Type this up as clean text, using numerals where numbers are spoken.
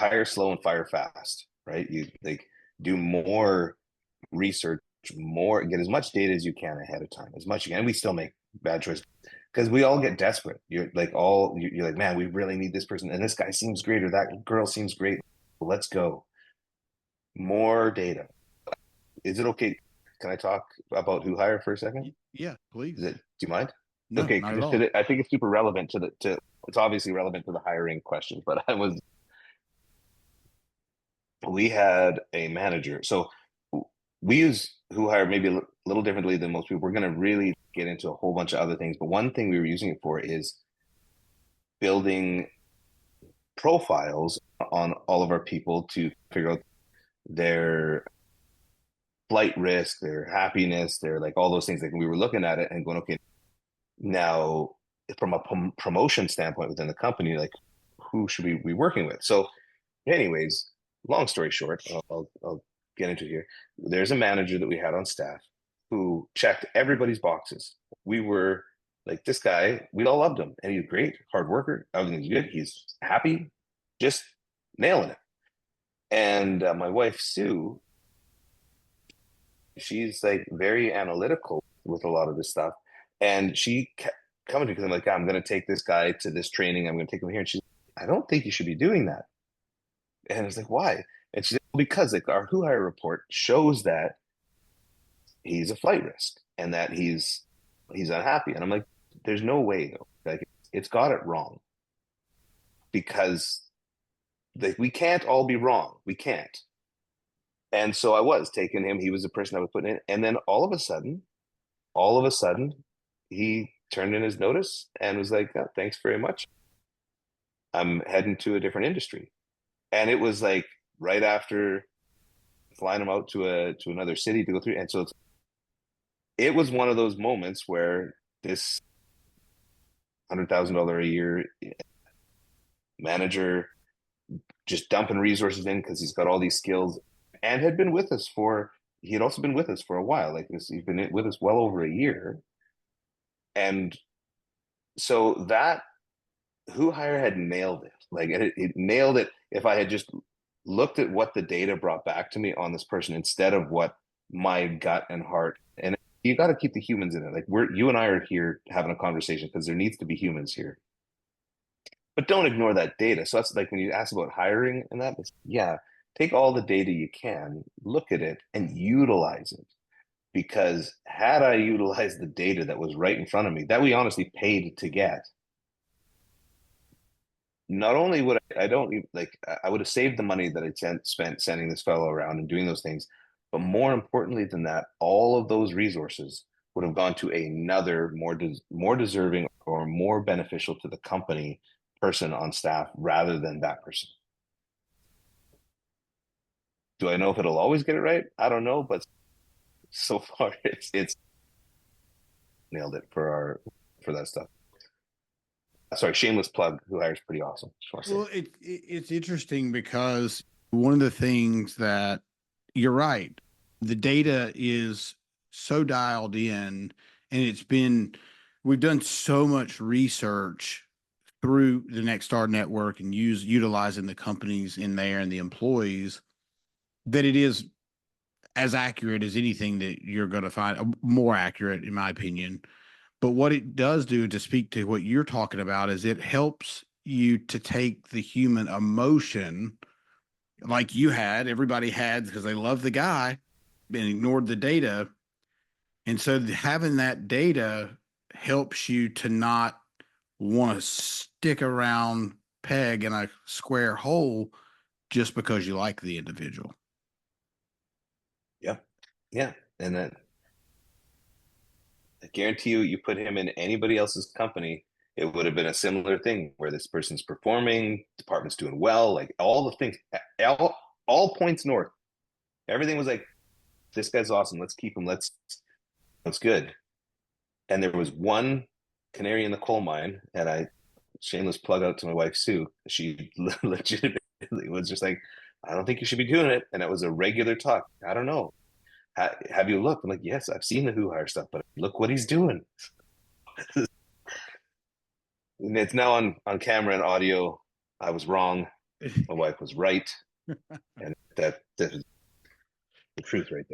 hire slow and fire fast, right? You like do more research, more, get as much data as you can ahead of time, as much as you can. And we still make bad choices because we all get desperate. You're like, man, we really need this person, and this guy seems great, or that girl seems great. Let's go. More data. Is it okay? Can I talk about Who Hire for a second? Yeah, please. Do you mind? No, Okay, not at all. I think it's super relevant to it's obviously relevant to the hiring question, but we had a manager. So we use Who Hire maybe a little differently than most people. We're going to really get into a whole bunch of other things, but one thing we were using it for is building profiles on all of our people to figure out their flight risk, their happiness, their like all those things. Like we were looking at it and going, okay, now from a promotion standpoint within the company, like who should we be working with? So, anyways, long story short, I'll get into here. There's a manager that we had on staff who checked everybody's boxes. We were like, this guy, we all loved him, and he's great, hard worker, everything's good, he's happy, just nailing it. And my wife Sue, she's like very analytical with a lot of this stuff, and she kept coming to me because I'm like, I'm going to take this guy to this training, I'm going to take him here, and she's, I don't think you should be doing that. And I was like, why? And she said, well, because like our Who Hire report shows that he's a flight risk and that he's unhappy. And I'm like, there's no way though. Like it's got it wrong because like we can't all be wrong. We can't. And so I was taking him. He was the person I was putting in. And then all of a sudden, he turned in his notice and was like, oh, thanks very much. I'm heading to a different industry. And it was like right after flying him out to another city to go through. And so it was one of those moments where this $100,000 a year manager just dumping resources in because he's got all these skills and had been with us for he had also been with us for a while. Like this, he's been with us well over a year. And so that Who Hire had nailed it. Like it nailed it. If I had just looked at what the data brought back to me on this person instead of what my gut and heart, and you got to keep the humans in it. Like you and I are here having a conversation because there needs to be humans here, but don't ignore that data. So that's like when you ask about hiring and that, yeah, take all the data you can, look at it, and utilize it. Because had I utilized the data that was right in front of me, that we honestly paid to get, not only would I don't like I would have saved the money that I spent sending this fellow around and doing those things, but more importantly than that, all of those resources would have gone to another more deserving or more beneficial to the company person on staff rather than that person. Do I know if it'll always get it right? I don't know, but so far it's nailed it for that stuff. Sorry, shameless plug. Who Hires pretty awesome. Well, it's interesting because one of the things that you're right, the data is so dialed in, and we've done so much research through the Nexstar network and utilizing the companies in there and the employees that it is as accurate as anything that you're going to find, more accurate in my opinion. But what it does do, to speak to what you're talking about, is it helps you to take the human emotion like you had, everybody had, because they love the guy and ignored the data. And so having that data helps you to not want to stick around peg in a square hole just because you like the individual. Yeah. Yeah. And then I guarantee you, you put him in anybody else's company, it would have been a similar thing where this person's performing, department's doing well, like all the things, all points north. Everything was like, this guy's awesome. Let's keep him. Let's good. And there was one canary in the coal mine, and I shameless plug out to my wife Sue. She legitimately was just like, I don't think you should be doing it. And it was a regular talk. I don't know. Have you looked? I'm like, yes, I've seen the Who Hire stuff, but look what he's doing. And it's now on camera and audio. I was wrong. My wife was right, and that is the truth right there.